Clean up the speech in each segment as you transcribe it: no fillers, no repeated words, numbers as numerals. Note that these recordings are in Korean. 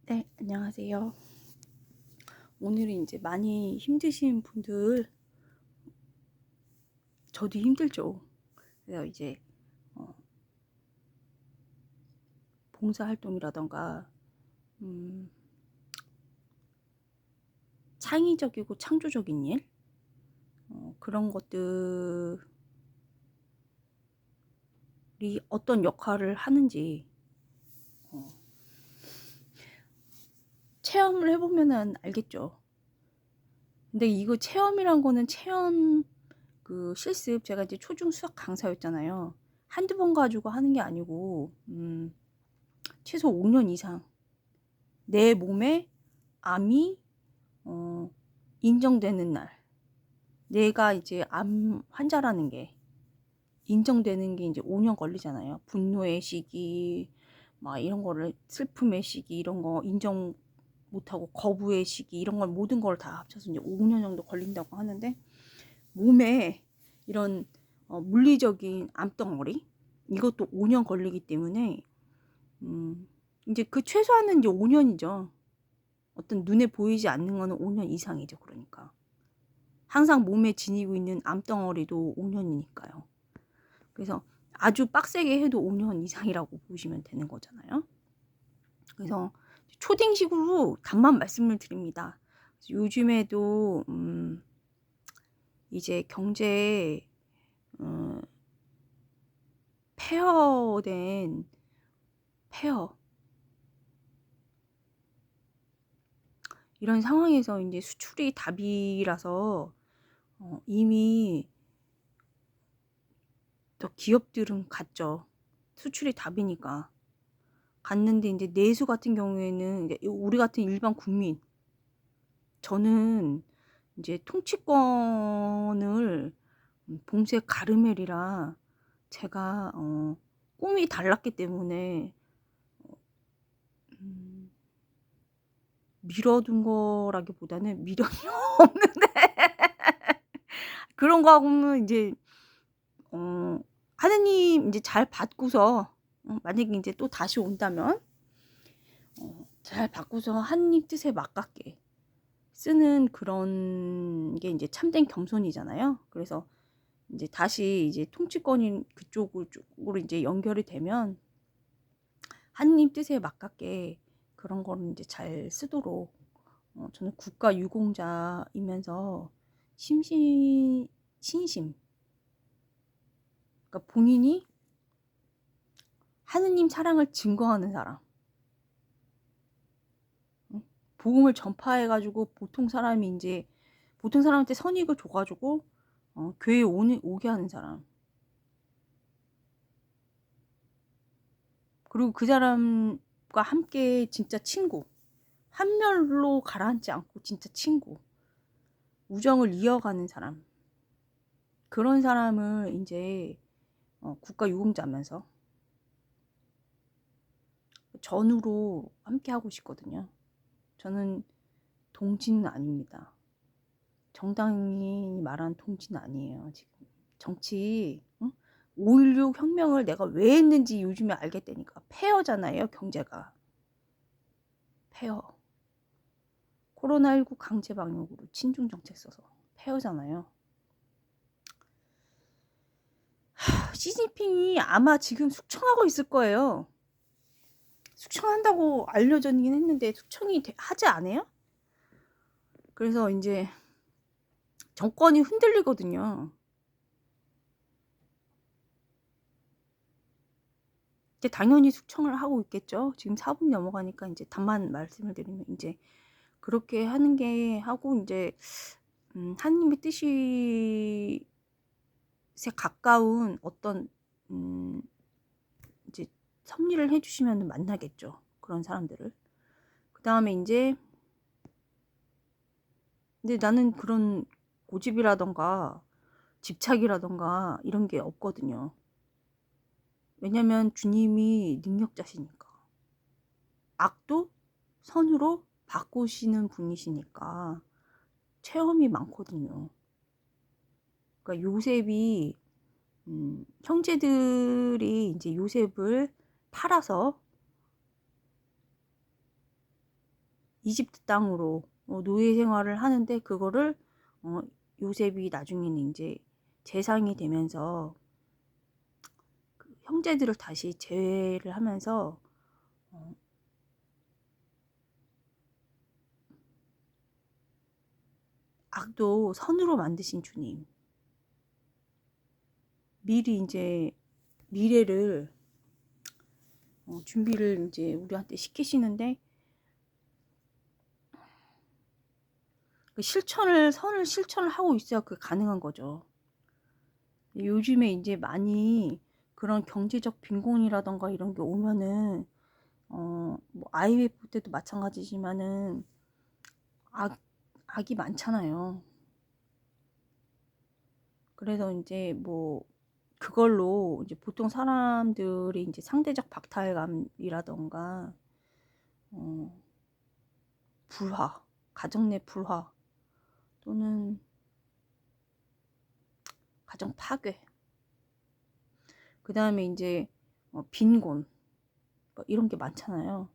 네, 안녕하세요. 오늘은 이제 많이 힘드신 분들, 저도 힘들죠. 그래서 이제 어, 봉사활동이라던가 음, 창의적이고 창조적인 일, 그런 것들이 어떤 역할을 하는지 어, 체험을 해보면은 알겠죠. 근데 이거 체험이란 거는 체험 실습, 제가 이제 초중 수학 강사였잖아요. 한두 번 가지고 하는 게 아니고 최소 5년 이상 내 몸에 암이 어, 인정되는 날, 내가 이제 암 환자라는 게 인정되는 게 이제 5년 걸리잖아요. 분노의 시기, 막 이런 거를, 슬픔의 시기, 이런 거 인정 못하고 거부의 시기, 이런 걸 모든 걸 다 합쳐서 이제 5년 정도 걸린다고 하는데, 몸에 이런 물리적인 암덩어리, 이것도 5년 걸리기 때문에, 이제 그 최소한은 이제 5년이죠. 어떤 눈에 보이지 않는 거는 5년 이상이죠. 그러니까. 항상 몸에 지니고 있는 암덩어리도 5년이니까요. 그래서 아주 빡세게 해도 5년 이상이라고 보시면 되는 거잖아요. 그래서 초딩식으로 답만 말씀을 드립니다. 요즘에도 이제 경제에 폐허된 폐허, 이런 상황에서 이제 수출이 답이라서 이미 또 기업들은 갔죠. 수출이 답이니까. 갔는데 이제 내수 같은 경우에는 이제 우리 같은 일반 국민, 저는 이제 통치권을 봉쇄 가르멜이라 제가 꿈이 달랐기 때문에 음, 밀어둔 거라기보다는 미련이 없는데 그런 거 하고는 이제 하느님 이제 잘 받고서 만약에 이제 또 다시 온다면 잘 받고서 하느님 뜻에 맞게 쓰는 그런 게 이제 참된 겸손이잖아요. 그래서 이제 다시 이제 통치권인 그쪽으로 이제 연결이 되면 하느님 뜻에 맞게 그런 거는 이제 잘 쓰도록 저는 국가 유공자이면서 신심, 그러니까 본인이 하느님 사랑을 증거하는 사람, 복음을 전파해가지고 보통 사람한테 선익을 줘가지고 교회에 오게 하는 사람, 그리고 그 사람과 함께 진짜 친구, 한멸로 가라앉지 않고 진짜 친구, 우정을 이어가는 사람, 그런 사람을 이제 국가 유공자면서 전우로 함께 하고 싶거든요. 저는 동지는 아닙니다. 정당이 말한 동지는 아니에요. 지금 정치, 응? 5.16 혁명을 내가 왜 했는지 요즘에 알겠다니까. 폐허잖아요, 경제가. 폐허. 코로나19 강제 방역으로 친중 정책 써서 폐허잖아요. 시진핑이 아마 지금 숙청하고 있을 거예요. 숙청한다고 알려졌긴 했는데 숙청이 하지 않아요? 그래서 이제 정권이 흔들리거든요. 이제 당연히 숙청을 하고 있겠죠. 지금 4분이 넘어가니까 이제 답만 말씀을 드리면 이제 그렇게 하는 게 하고 이제 하나님의 뜻에 가까운 어떤 이제 섭리를 해주시면 만나겠죠. 그런 사람들을. 그 다음에 이제 근데 나는 그런 고집이라던가 집착이라던가 이런 게 없거든요. 왜냐면 주님이 능력자시니까. 악도 선으로 바꾸시는 분이시니까 체험이 많거든요. 그러니까 요셉이 형제들이 이제 요셉을 팔아서 이집트 땅으로 노예 생활을 하는데, 그거를 요셉이 나중에는 이제 재상이 되면서 그 형제들을 다시 제외를 하면서 악도 선으로 만드신 주님. 미리 이제 미래를 준비를 이제 우리한테 시키시는데, 그 선을 실천을 하고 있어야 그게 가능한 거죠. 요즘에 이제 많이 그런 경제적 빈곤이라던가 이런 게 오면은, 뭐 IMF 때도 마찬가지지만은 악이 많잖아요. 그래서 이제 뭐 그걸로 이제 보통 사람들이 이제 상대적 박탈감이라던가 불화, 가정 내 불화, 또는 가정 파괴, 그 다음에 이제 빈곤, 뭐 이런 게 많잖아요.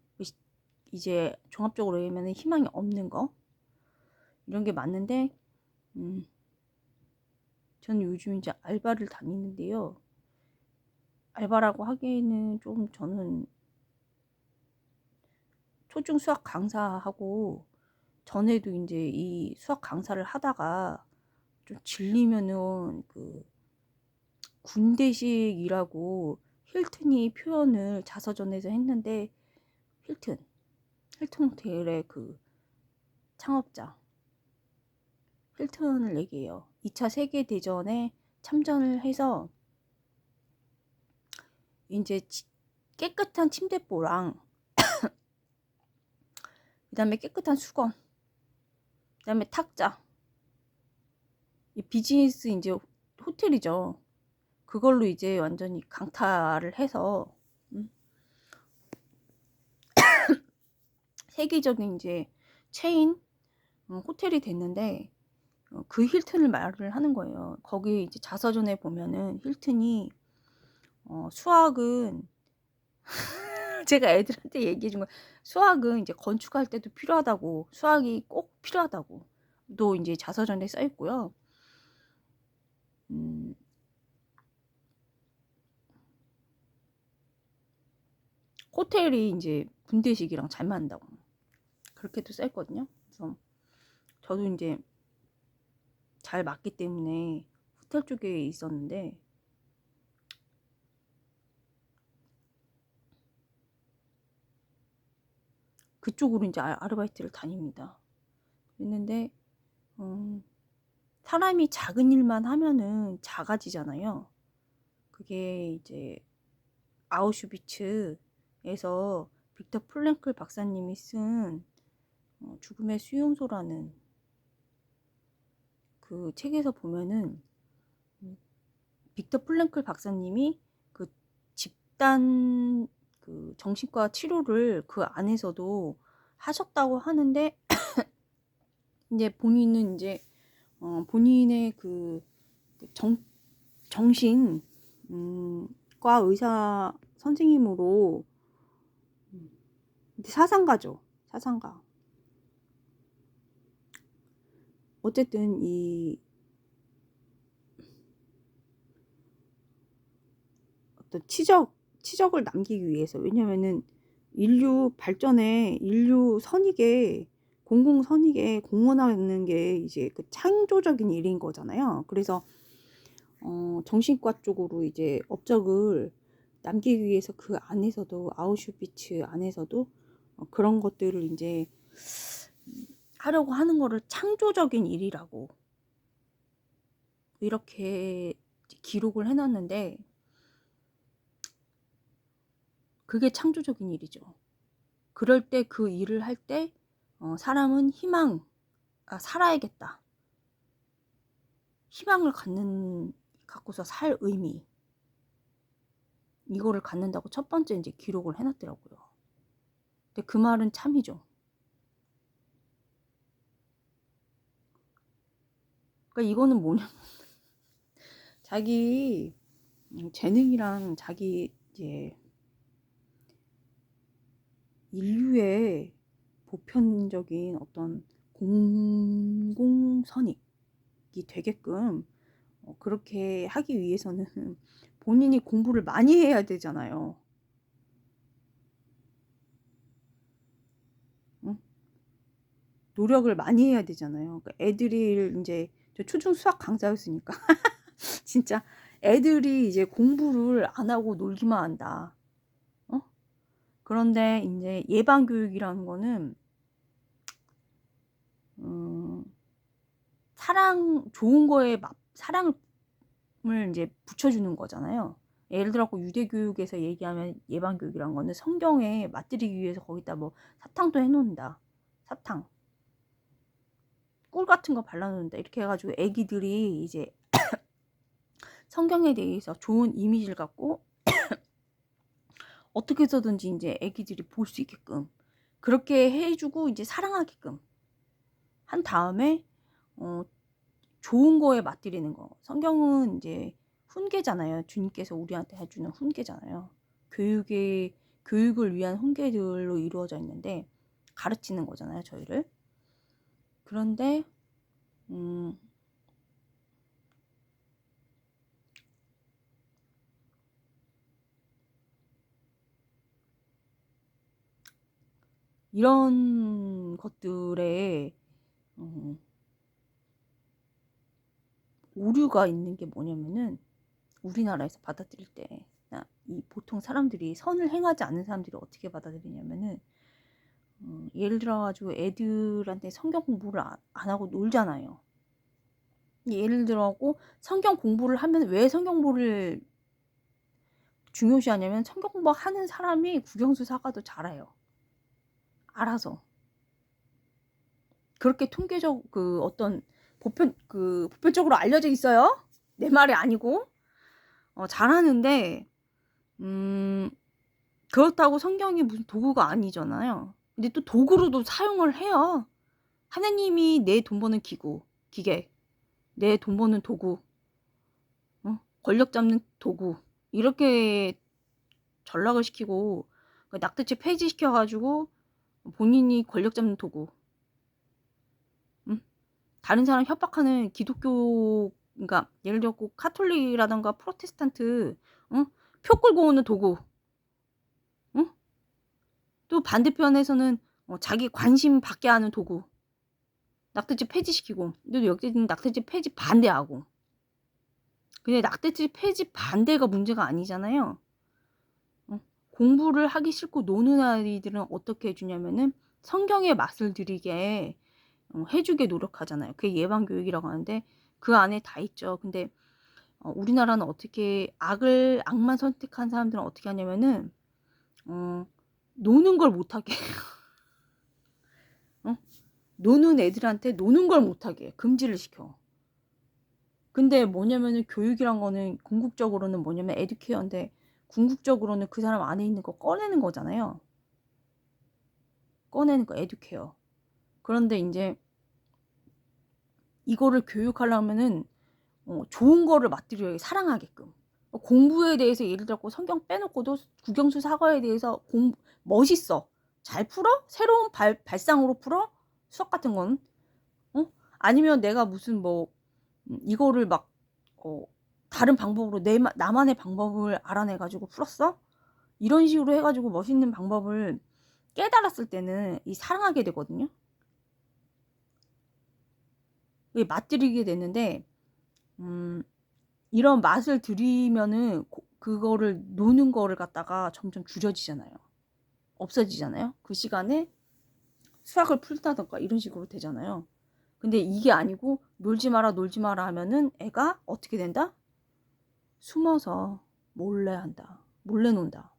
이제 종합적으로 얘기하면 희망이 없는 거, 이런 게 많은데, 저는 요즘 이제 알바를 다니는데요. 알바라고 하기에는 좀, 저는 초중 수학 강사하고 전에도 이제 이 수학 강사를 하다가 좀 질리면은 그 군대식이라고 힐튼이 표현을 자서전에서 했는데, 힐튼 호텔의 그 창업자 힐튼을 얘기해요. 2차 세계대전에 참전을 해서 이제 깨끗한 침대보랑, 그 다음에 깨끗한 수건, 그 다음에 탁자, 이 비즈니스 이제 호텔이죠. 그걸로 이제 완전히 강타를 해서 세계적인 이제 체인 호텔이 됐는데, 그 힐튼을 말을 하는 거예요. 거기 이제 자서전에 보면은 힐튼이 수학은 제가 애들한테 얘기해 준 거, 수학은 이제 건축할 때도 필요하다고, 수학이 꼭 필요하다고 또 이제 자서전에 써 있고요. 호텔이 이제 군대식이랑 잘 맞는다고 그렇게도 써 있거든요. 그래서 저도 이제 잘 맞기 때문에 호텔 쪽에 있었는데, 그쪽으로 이제 아르바이트를 다닙니다. 그랬는데 사람이 작은 일만 하면은 작아지잖아요. 그게 이제 아우슈비츠에서 빅터 플랭클 박사님이 쓴 죽음의 수용소라는 그 책에서 보면은, 빅터 플랭클 박사님이 그 집단 그 정신과 치료를 그 안에서도 하셨다고 하는데, 이제 본인은 이제 본인의 그 정신 과 의사 선생님으로 사상가죠. 사상가. 어쨌든 이 어떤 치적을 남기기 위해서, 왜냐면은 인류 발전에, 인류 선익에, 공공 선익에 공헌하는 게 이제 그 창조적인 일인 거잖아요. 그래서 정신과 쪽으로 이제 업적을 남기기 위해서 그 안에서도, 아우슈비츠 안에서도 그런 것들을 이제 하려고 하는 거를 창조적인 일이라고 이렇게 기록을 해놨는데, 그게 창조적인 일이죠. 그럴 때, 그 일을 할 때 사람은 살아야겠다, 희망을 갖고서 살 의미, 이거를 갖는다고 첫 번째 이제 기록을 해놨더라고요. 근데 그 말은 참이죠. 그러니까 이거는 뭐냐면 자기 재능이랑 자기 이제 인류의 보편적인 어떤 공공선익이 되게끔 그렇게 하기 위해서는 본인이 공부를 많이 해야 되잖아요. 응? 노력을 많이 해야 되잖아요. 그러니까 애들이 이제 저 초중 수학 강사였으니까 진짜 애들이 이제 공부를 안 하고 놀기만 한다. 그런데 이제 예방 교육이라는 거는 좋은 거에 사랑을 이제 붙여주는 거잖아요. 예를 들어 유대 교육에서 얘기하면 예방 교육이란 거는 성경에 맞들이기 위해서 거기다 뭐 사탕도 해놓는다. 사탕, 꿀 같은 거 발라놓는다. 이렇게 해가지고 애기들이 이제 성경에 대해서 좋은 이미지를 갖고 어떻게 해서든지 이제 애기들이 볼 수 있게끔 그렇게 해주고 이제 사랑하게끔 한 다음에 좋은 거에 맞들이는 거. 성경은 이제 훈계잖아요. 주님께서 우리한테 해주는 훈계잖아요. 교육을 위한 훈계들로 이루어져 있는데 가르치는 거잖아요, 저희를. 그런데 이런 것들에 오류가 있는 게 뭐냐면은 우리나라에서 받아들일 때 이 보통 사람들이 선을 행하지 않는 사람들이 어떻게 받아들이냐면은 예를 들어가지고 애들한테 성경 공부를 안 하고 놀잖아요. 예를 들어고 성경 공부를 하면 왜 성경 공부를 중요시하냐면 성경 공부하는 사람이 국영수 사과도 잘해요. 알아서. 그렇게 통계적 어떤 보편적으로 알려져 있어요. 내 말이 아니고 잘하는데 그렇다고 성경이 무슨 도구가 아니잖아요. 근데 또 도구로도 사용을 해요. 하나님이 내 돈 버는 기계, 내 돈 버는 도구, 권력 잡는 도구 이렇게 전락을 시키고 낙태죄 폐지시켜가지고 본인이 권력 잡는 도구, 다른 사람 협박하는 기독교, 그러니까 예를 들어 카톨릭이라던가 프로테스탄트 표 끌고 오는 도구, 또 반대편에서는 자기 관심 받게 하는 도구, 낙태죄 폐지시키고, 근데 역대는 낙태죄 폐지 반대하고. 근데 낙태죄 폐지 반대가 문제가 아니잖아요. 공부를 하기 싫고 노는 아이들은 어떻게 해주냐면은 성경의 맛을 들이게 해주게 노력하잖아요. 그게 예방교육이라고 하는데 그 안에 다 있죠. 근데 우리나라는 어떻게 악만 선택한 사람들은 어떻게 하냐면은 노는 걸 못하게 노는 애들한테 노는 걸 못하게 금지를 시켜. 근데 뭐냐면은 교육이란 거는 궁극적으로는 뭐냐면 에듀케어인데 궁극적으로는 그 사람 안에 있는 거 꺼내는 거잖아요. 꺼내는 거 에듀케어. 그런데 이제 이거를 교육하려면은 좋은 거를 맛들여야 사랑하게끔. 공부에 대해서 예를 들어 성경 빼놓고도 국영수 사과에 대해서 멋있어. 잘 풀어? 새로운 발상으로 풀어? 수학 같은 건. 아니면 내가 무슨 이거를 막 다른 방법으로 나만의 방법을 알아내가지고 풀었어? 이런 식으로 해가지고 멋있는 방법을 깨달았을 때는 사랑하게 되거든요. 맛들이게 되는데 이런 맛을 들이면은 그거를 노는 거를 갖다가 점점 줄여지잖아요. 없어지잖아요. 그 시간에 수학을 풀다던가 이런 식으로 되잖아요. 근데 이게 아니고 놀지 마라 하면은 애가 어떻게 된다? 숨어서 몰래 한다. 몰래 논다.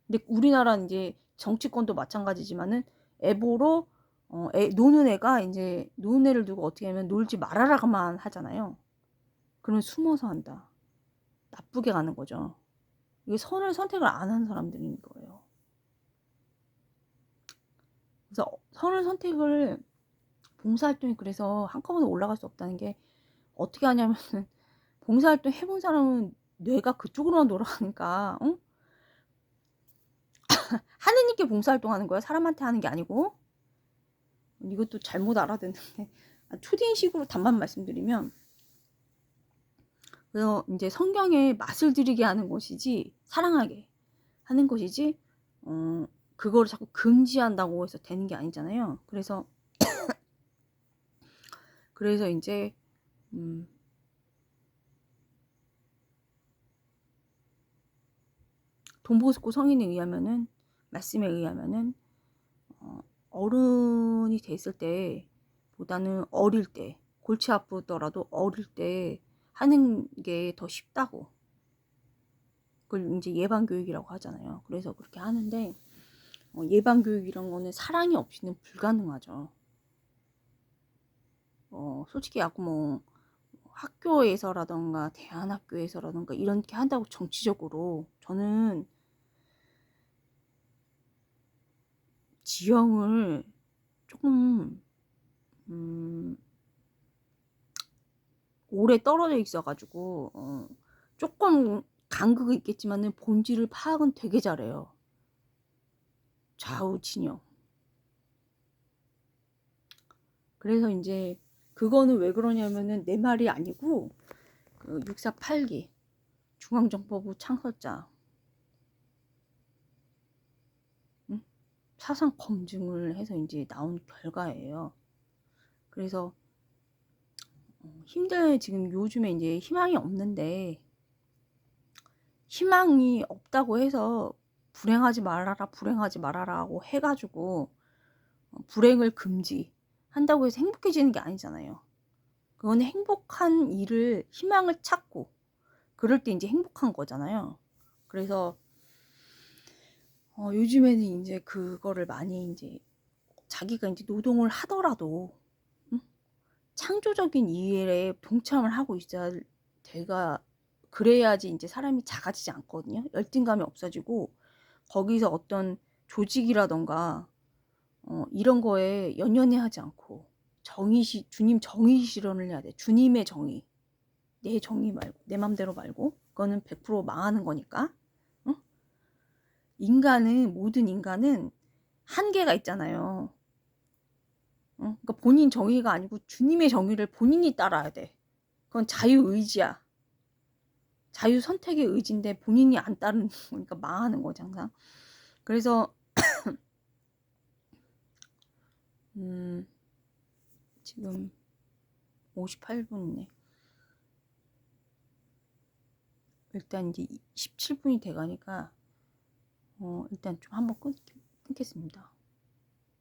근데 우리나라는 이제 정치권도 마찬가지지만은 애보로 노는 애가 이제 노는 애를 두고 어떻게 하면 놀지 말아라만 하잖아요. 그러면 숨어서 한다. 나쁘게 가는 거죠. 이게 선을 선택을 안 하는 사람들인 거예요. 그래서 선을 선택을 봉사활동이 그래서 한꺼번에 올라갈 수 없다는 게 어떻게 하냐면 봉사활동 해본 사람은 뇌가 그쪽으로만 돌아가니까 하나님께 봉사활동하는 거예요. 사람한테 하는 게 아니고. 이것도 잘못 알아듣는데 초딩식으로 답만 말씀드리면, 그래서 이제 성경에 맛을 들이게 하는 것이지 사랑하게 하는 것이지 그거를 자꾸 금지한다고 해서 되는 게 아니잖아요. 그래서 이제 돈보스코 성인에 의하면은, 말씀에 의하면은 어른이 됐을 때 보다는 어릴 때, 골치 아프더라도 어릴 때 하는 게 더 쉽다고. 그걸 이제 예방교육이라고 하잖아요. 그래서 그렇게 하는데, 예방교육이란 거는 사랑이 없이는 불가능하죠. 솔직히 야구 뭐 학교에서라던가 대안학교에서라던가 이렇게 한다고 정치적으로 저는 지형을 조금 오래 떨어져 있어가지고 조금 간극이 있겠지만은 본질을 파악은 되게 잘해요. 좌우 진영. 그래서 이제 그거는 왜 그러냐면은 내 말이 아니고 그 648기 중앙정보부 창설자 사상 검증을 해서 이제 나온 결과예요. 그래서 지금 요즘에 이제 희망이 없는데, 희망이 없다고 해서 불행하지 말아라고 해가지고 불행을 금지한다고 해서 행복해지는 게 아니잖아요. 그건 행복한 일을 희망을 찾고 그럴 때 이제 행복한 거잖아요. 그래서 요즘에는 이제 그거를 많이 이제 자기가 이제 노동을 하더라도 창조적인 일에 동참을 하고 있어야 돼가, 그래야지 이제 사람이 작아지지 않거든요. 열등감이 없어지고 거기서 어떤 조직이라던가 이런 거에 연연해하지 않고 주님 정의 실현을 해야 돼. 주님의 정의, 내 정의 말고, 내 맘대로 말고. 그거는 100% 망하는 거니까. 모든 인간은 한계가 있잖아요. 그러니까 본인 정의가 아니고 주님의 정의를 본인이 따라야 돼. 그건 자유의지야. 자유 선택의 의지인데 본인이 안 따르는 거니까 망하는 거지 항상. 그래서 지금 58분이네. 일단 이제 17분이 돼가니까 일단 좀 한번 끊겠습니다.